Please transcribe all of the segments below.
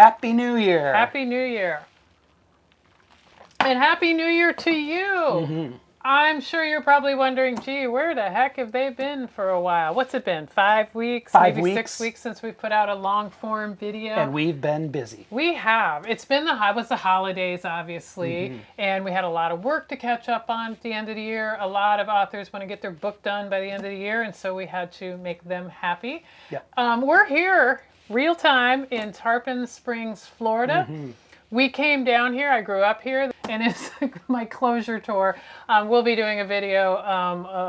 Happy New Year. Happy New Year. And Happy New Year to you. I'm sure you're probably wondering, gee, where the heck have they been for a while? What's it been? 5 weeks? 5 maybe weeks. 6 weeks since we put out a long form video. And we've been busy. We have. It's been the holidays, obviously, and we had a lot of work to catch up on at the end of the year. A lot of authors want to get their book done by the end of the year, and so we had to make them happy. Yep. We're here, real time, in Tarpon Springs, Florida. We came down here. I grew up here, and it's my closure tour. We'll be doing a video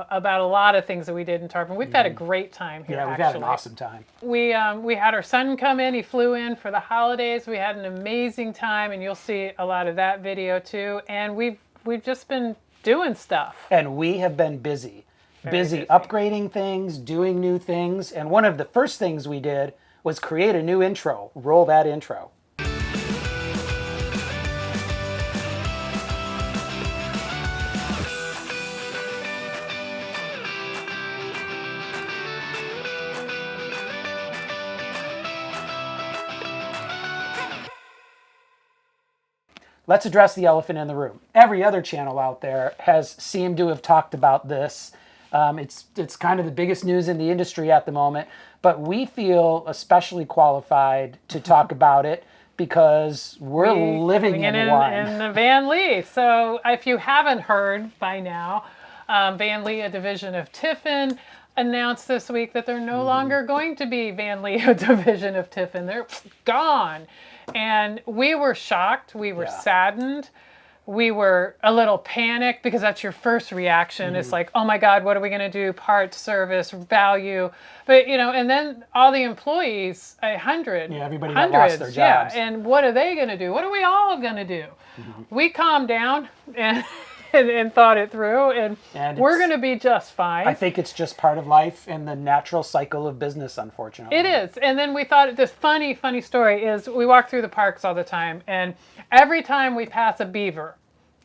about a lot of things that we did in Tarpon. We've had a great time here. Yeah, we've had an awesome time. We had our son come in. He flew in for the holidays. We had an amazing time, and you'll see a lot of that video too. And we've just been doing stuff. And we have been busy. Busy upgrading things, doing new things. And one of the first things we did was create a new intro. Roll that intro. Let's address the elephant in the room. Every other channel out there has seemed to have talked about this. It's kind of the biggest news in the industry at the moment, but we feel especially qualified to talk about it because we're living in one. In the Vanleigh. So if you haven't heard by now, Vanleigh, a division of Tiffin, announced this week that they're no longer going to be Vanleigh, a division of Tiffin. They're gone. And we were shocked. We were saddened. We were a little panicked because that's your first reaction. It's like, oh my God, what are we going to do? Parts, service, value. But, and then all the employees, 100. Yeah, everybody that lost their jobs. Yeah, and what are they going to do? What are we all going to do? We calmed down and thought it through, and we're going to be just fine. I think it's just part of life and the natural cycle of business, unfortunately. It is. And then we thought this funny story is we walk through the parks all the time, and every time we pass a beaver,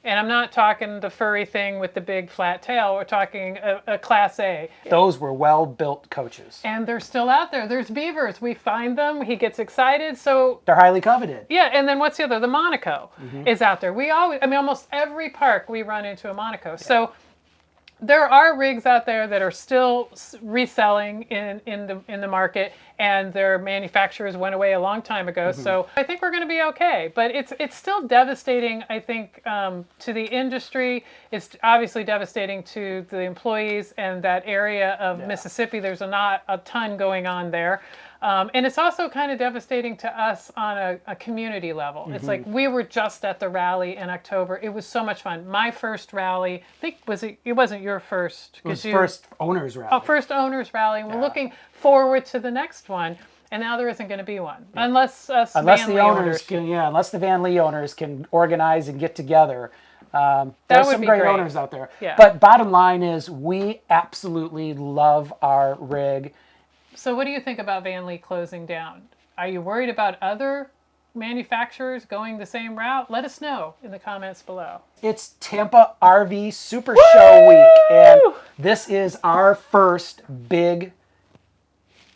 and I'm not talking the furry thing with the big flat tail, we're talking a Class A. Those were well-built coaches. And they're still out there. There's beavers. We find them. He gets excited. So they're highly coveted. Yeah, and then what's the other? The Monaco is out there. We always, almost every park we run into a Monaco. Yeah. So there are rigs out there that are still reselling in the market, and their manufacturers went away a long time ago. So I think we're going to be okay. But it's still devastating, I think, to the industry. It's obviously devastating to the employees and that area of Mississippi. There's not a ton going on there. And it's also kind of devastating to us on a community level. It's like we were just at the rally in October. It was so much fun. My first rally, I think it wasn't your first. It was first owners rally. Oh, first owners rally. And we're looking forward to the next one. And now there isn't going to be one. Unless the owners Vanleigh owners can organize and get together. There's some great owners out there. Yeah. But bottom line is we absolutely love our rig. So what do you think about Vanleigh closing down? Are you worried about other manufacturers going the same route? Let us know in the comments below. It's Tampa RV Supershow week, and this is our first big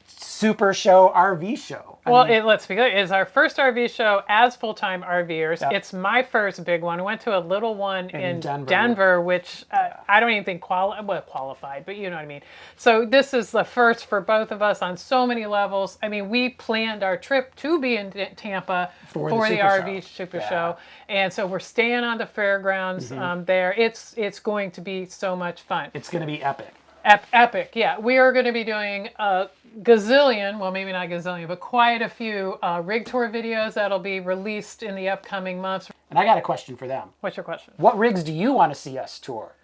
Super Show RV show. Let's be clear. It's our first RV show as full-time RVers. Yep. It's my first big one. I went to a little one in Denver, which I don't even think qualified, but you know what I mean. So this is the first for both of us on so many levels. We planned our trip to be in Tampa for the RV Super Show. And so we're staying on the fairgrounds there. It's going to be so much fun. It's going to be epic. Epic, yeah. We are going to be doing a gazillion, well, maybe not gazillion, but quite a few rig tour videos that'll be released in the upcoming months. And I got a question for them. What's your question? What rigs do you want to see us tour?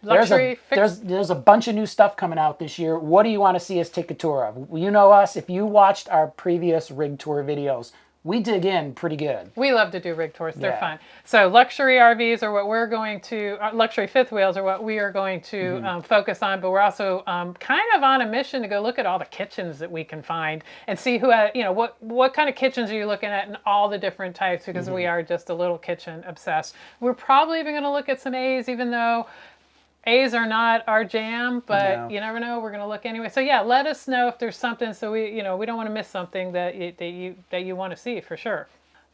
Luxury, there's a bunch of new stuff coming out this year. What do you want to see us take a tour of? You know us. If you watched our previous rig tour videos, we dig in pretty good. We love to do rig tours. They're fun. So luxury RVs are what we're going to, luxury fifth wheels are what we are going to focus on. But we're also kind of on a mission to go look at all the kitchens that we can find and see who, what kind of kitchens are you looking at in all the different types, because we are just a little kitchen obsessed. We're probably even going to look at some A's, even though A's are not our jam, but No. you never know. We're going to look anyway. So yeah, let us know if there's something, so we don't want to miss something that you want to see for sure.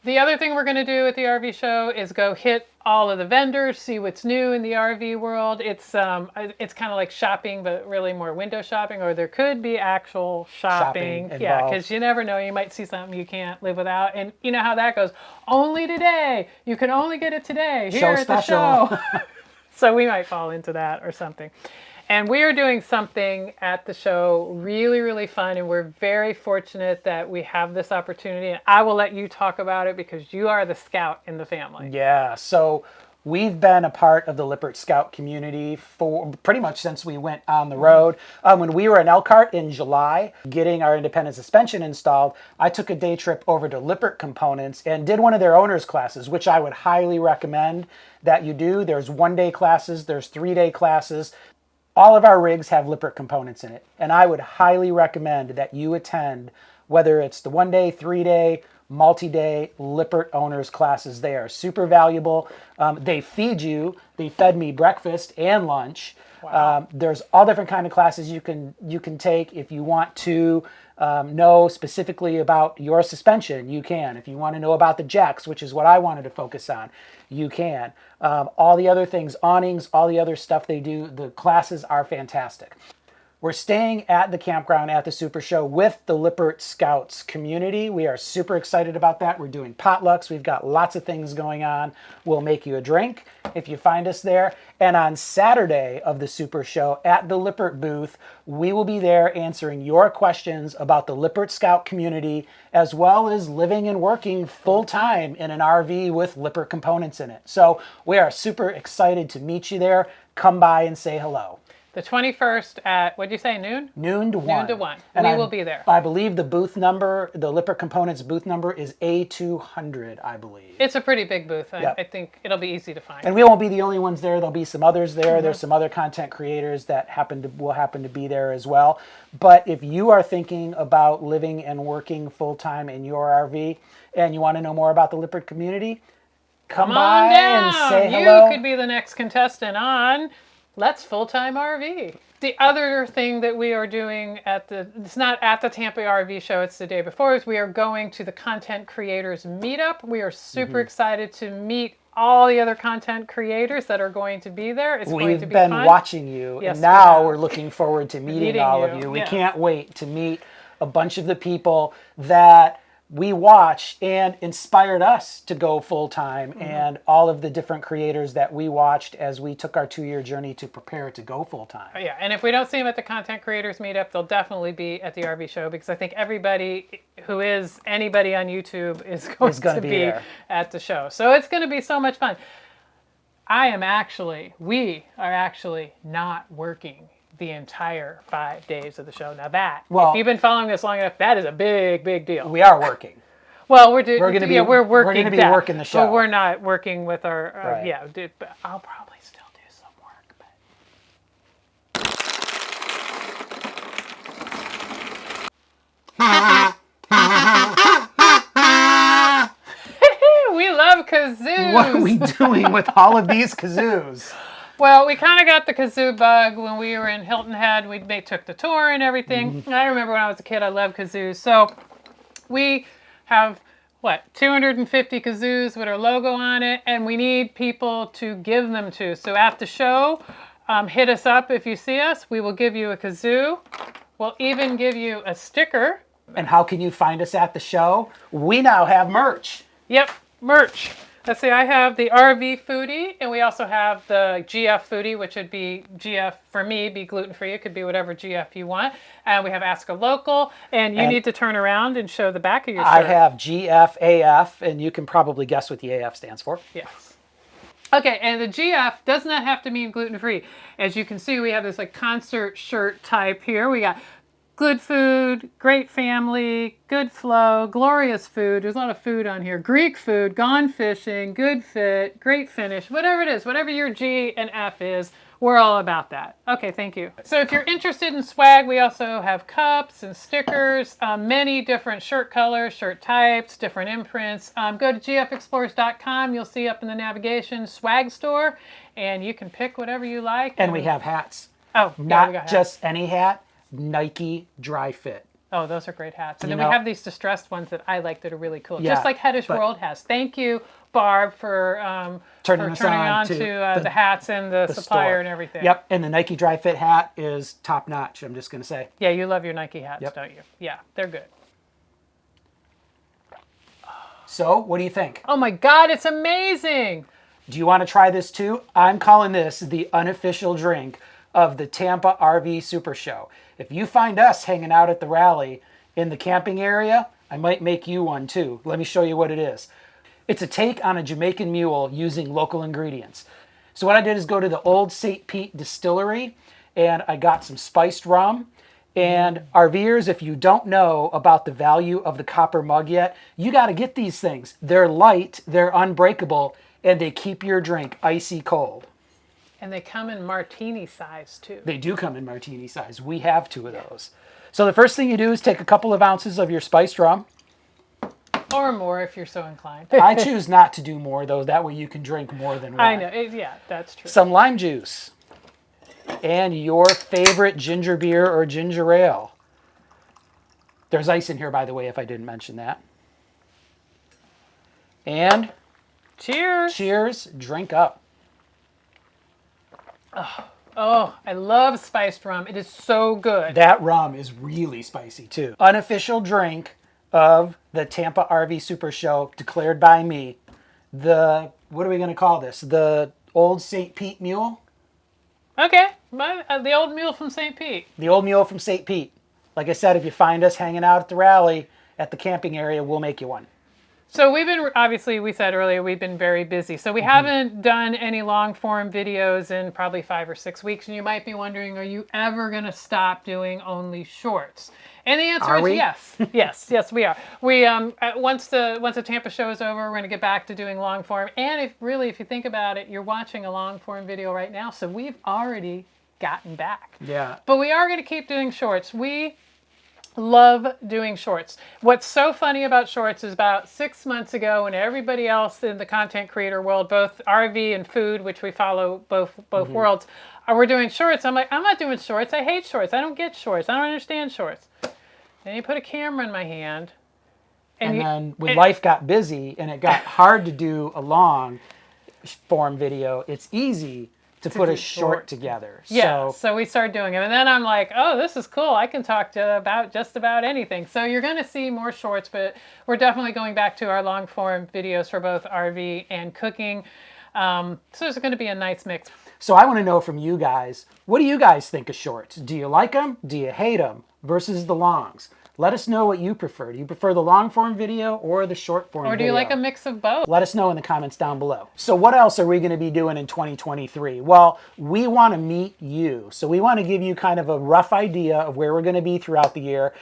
The other thing we're going to do at the RV show is go hit all of the vendors, see what's new in the RV world. It's kind of like shopping, but really more window shopping, or there could be actual shopping. Shopping Yeah, involved. because you never know. You might see something you can't live without, and you know how that goes. Only today. You can only get it today here at the show. So we might fall into that or something. And we are doing something at the show really, really fun. And we're very fortunate that we have this opportunity. And I will let you talk about it because you are the scout in the family. Yeah, so we've been a part of the Lippert Scout community for pretty much since we went on the road. When we were in Elkhart in July, getting our independent suspension installed, I took a day trip over to Lippert Components and did one of their owners classes, which I would highly recommend that you do. There's 1-day classes, there's 3-day classes. All of our rigs have Lippert components in it, and I would highly recommend that you attend, whether it's the 1-day, 3-day, multi-day Lippert owners classes. They are super valuable. They feed you. They fed me breakfast and lunch. Wow. There's all different kind of classes you can take. If you want to know specifically about your suspension, you can. If you want to know about the jacks, which is what I wanted to focus on, you can. All the other things, awnings, all the other stuff they do, the classes are fantastic. We're staying at the campground at the Super Show with the Lippert Scouts community. We are super excited about that. We're doing potlucks. We've got lots of things going on. We'll make you a drink if you find us there. And on Saturday of the Super Show at the Lippert booth, we will be there answering your questions about the Lippert Scout community, as well as living and working full-time in an RV with Lippert components in it. So we are super excited to meet you there. Come by and say hello. The 21st at, what'd you say, noon? Noon to 1. Noon to 1. And We will be there. I believe the booth number, the Lippert Components booth number is A200, I believe. It's a pretty big booth. Yep. I think it'll be easy to find. And we won't be the only ones there. There'll be some others there. There's some other content creators that will happen to be there as well. But if you are thinking about living and working full-time in your RV and you want to know more about the Lippert community, come by and say hello. You could be the next contestant on Let's Full-Time RV. The other thing that we are doing it's not at the Tampa RV Show, it's the day before, is we are going to the Content Creators Meetup. We are super excited to meet all the other content creators that are going to be there. It's going to be fun. We've been watching you, Yes, and now we we're looking forward to meeting all of you. We Yeah. can't wait to meet a bunch of the people that we watch and inspired us to go full-time, and all of the different creators that we watched as we took our 2-year journey to prepare to go full-time. Yeah, and if we don't see them at the Content Creators Meetup, they'll definitely be at the RV Show, because I think everybody who is anybody on YouTube is going to be there at the show. So it's going to be so much fun. We are actually not working the entire 5 days of the show. Now that, if you've been following this long enough, that is a big, big deal. We are working. Well, we're going to be working the show, but we're not working with our Right. but I'll probably still do some work. But we love kazoos. What are we doing with all of these kazoos? Well, we kind of got the kazoo bug when we were in Hilton Head. We took the tour and everything. I remember when I was a kid, I loved kazoos. So we have, 250 kazoos with our logo on it, and we need people to give them to. So at the show, hit us up if you see us. We will give you a kazoo. We'll even give you a sticker. And how can you find us at the show? We now have merch. Yep, merch. Let's see, I have the RV Foodie, and we also have the GF Foodie, which would be GF, for me, be gluten-free. It could be whatever GF you want. And we have Ask a Local, and you need to turn around and show the back of your shirt. I have GFAF, and you can probably guess what the AF stands for. Yes. Okay, and the GF does not have to mean gluten-free. As you can see, we have this concert shirt type here. We got good food, great family, good flow, glorious food. There's a lot of food on here. Greek food, gone fishing, good fit, great finish, whatever it is, whatever your G and F is, we're all about that. Okay, thank you. So if you're interested in swag, we also have cups and stickers, many different shirt colors, shirt types, different imprints. Go to gfexplorers.com. You'll see up in the navigation swag store, and you can pick whatever you like. And we have hats. Oh, yeah, Not we got hats. just any hat, Nike Dry Fit. Oh, those are great hats. And You then know- we have these distressed ones that I like that are really cool. Yeah, Just like Headish but- World has. Thank you, Barb, for Turning us on to to the hats and the supplier store. and everything. Yep, and the Nike Dry Fit hat is top notch, I'm just going to say. Yeah, you love your Nike hats, Yep. don't you? Yeah, they're good. So, what do you think? Oh my God, it's amazing. Do you want to try this too? I'm calling this the unofficial drink of the Tampa RV Supershow. If you find us hanging out at the rally in the camping area, I might make you one too. Let me show you what it is. It's a take on a Jamaican mule using local ingredients. So what I did is go to the old St. Pete distillery and I got some spiced rum. And RVers, if you don't know about the value of the copper mug yet, you got to get these things. They're light, they're unbreakable, and they keep your drink icy cold. And they come in martini size too. They do come in martini size. We have 2 of those. So the first thing you do is take a couple of ounces of your spiced rum. Or more if you're so inclined. I choose not to do more though. That way you can drink more than one. I know. Yeah, that's true. Some lime juice. And your favorite ginger beer or ginger ale. There's ice in here, by the way, if I didn't mention that. And Cheers. cheers, drink up. Oh, I love spiced rum. It is so good. That rum is really spicy too. Unofficial drink of the Tampa RV Super Show, declared by me. The, what are we going to call this? The old St. Pete mule? Okay, the old mule from St. Pete. The old mule from St. Pete. Like I said, if you find us hanging out at the rally at the camping area, we'll make you one. So we've been, obviously, we said earlier, we've been very busy. So we haven't done any long form videos in probably 5 or 6 weeks. And you might be wondering, are you ever going to stop doing only shorts? And the answer Are is we? yes. Yes, we are. We once the Tampa show is over, we're going to get back to doing long form. And if you think about it, you're watching a long form video right now. So we've already gotten back. Yeah. But we are going to keep doing shorts. We love doing shorts. What's so funny about shorts is about 6 months ago, when everybody else in the content creator world, both RV and food, which we follow both worlds, we're doing shorts. I'm like, I'm not doing shorts. I hate shorts. I don't get shorts. I don't understand shorts. Then you put a camera in my hand. And then when life got busy and it got hard to do a long form video, it's easy to put do a short together. Yeah, so we started doing them. And then I'm like, oh, this is cool. I can talk about just about anything. So you're going to see more shorts, but we're definitely going back to our long form videos for both RV and cooking. So there's going to be a nice mix. So I want to know from you guys, what do you guys think of shorts? Do you like them? Do you hate them versus the longs? Let us know what you prefer. Do you prefer the long form video or the short form video? Or do you like a mix of both? Let us know in the comments down below. So what else are we going to be doing in 2023? Well, we want to meet you. So we want to give you kind of a rough idea of where we're going to be throughout the year.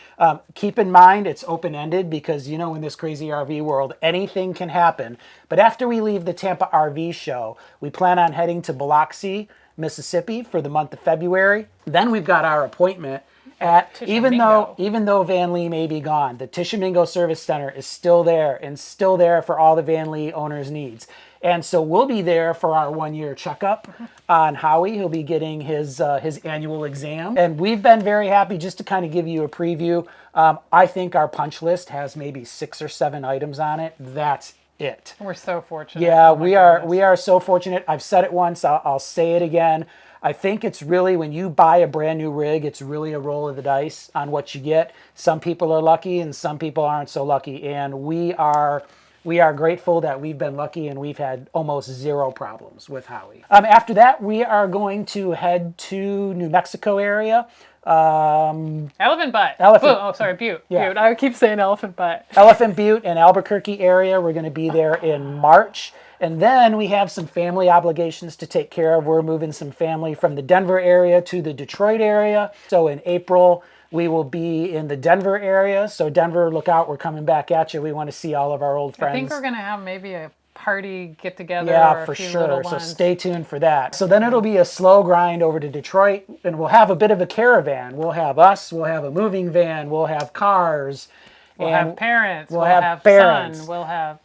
Keep in mind, it's open-ended because, you know, in this crazy RV world, anything can happen. But after we leave the Tampa RV show, we plan on heading to Biloxi, Mississippi for the month of February. Then we've got our appointment at, even though Vanleigh may be gone, the Tishomingo Service Center is still there and still there for all the Vanleigh owners' needs. And so we'll be there for our 1-year checkup on Howie. He'll be getting his annual exam. And we've been very happy, just to kind of give you a preview. I think our punch list has maybe 6 or 7 items on it. That's it. We're so fortunate. Yeah, Oh my goodness. we are so fortunate. I've said it once, I'll say it again. I think it's really, when you buy a brand new rig, it's really a roll of the dice on what you get. Some people are lucky and some people aren't so lucky. And we are grateful that we've been lucky and we've had almost 0 problems with Howie. After that, we are going to head to New Mexico area. Elephant Butte. Elephant- Oh, sorry, Butte. Yeah. Butte. I keep saying Elephant Butte. Elephant Butte and Albuquerque area. We're going to be there in March. And then we have some family obligations to take care of. We're moving some family from the Denver area to the Detroit area. So in April, we will be in the Denver area. So Denver, look out. We're coming back at you. We want to see all of our old friends. I think we're going to have maybe a party get together. Yeah, or a for few sure. little So ones. stay tuned for that. So then it'll be a slow grind over to Detroit, and we'll have a bit of a caravan. We'll have us, we'll have a moving van, we'll have cars. We'll and have parents. we'll We'll have have parents. son. We'll have,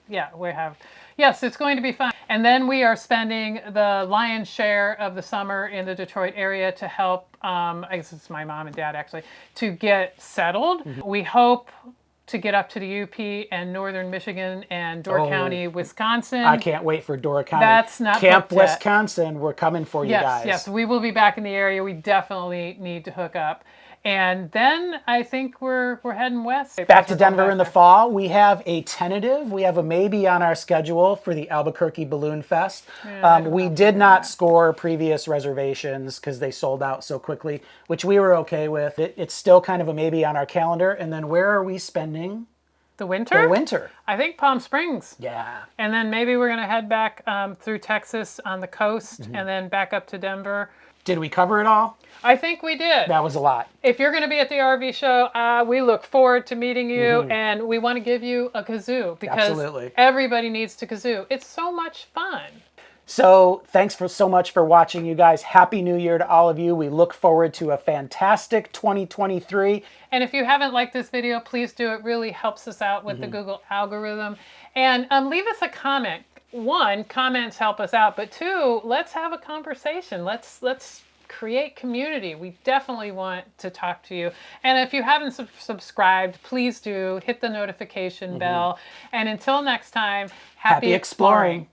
yes, it's going to be fun. And then we are spending the lion's share of the summer in the Detroit area to help, I guess it's my mom and dad actually, to get settled. We hope to get up to the UP and northern Michigan and Door County, Wisconsin. I can't wait for Door County. That's not Camp booked yet. Wisconsin. We're coming for you guys. Yes, we will be back in the area. We definitely need to hook up. And then I think we're heading west. Back to Denver in the fall. We have a tentative. We have a maybe on our schedule for the Albuquerque Balloon Fest. We did not score previous reservations because they sold out so quickly, which we were okay with. It's still kind of a maybe on our calendar. And then where are we spending the winter? the winter? I think Palm Springs. Yeah. And then maybe we're going to head back through Texas on the coast and then back up to Denver. Did we cover it all? I think we did. That was a lot. If you're going to be at the RV show, we look forward to meeting you, and we want to give you a kazoo because Absolutely. everybody needs to kazoo. It's so much fun. So thanks so much for watching, you guys. Happy New Year to all of you. We look forward to a fantastic 2023. And if you haven't liked this video, please do. It really helps us out with the Google algorithm. And leave us a comment. One, comments help us out, but two, let's have a conversation. Let's create community. We definitely want to talk to you. And if you haven't subscribed, please do hit the notification bell. And until next time, happy exploring.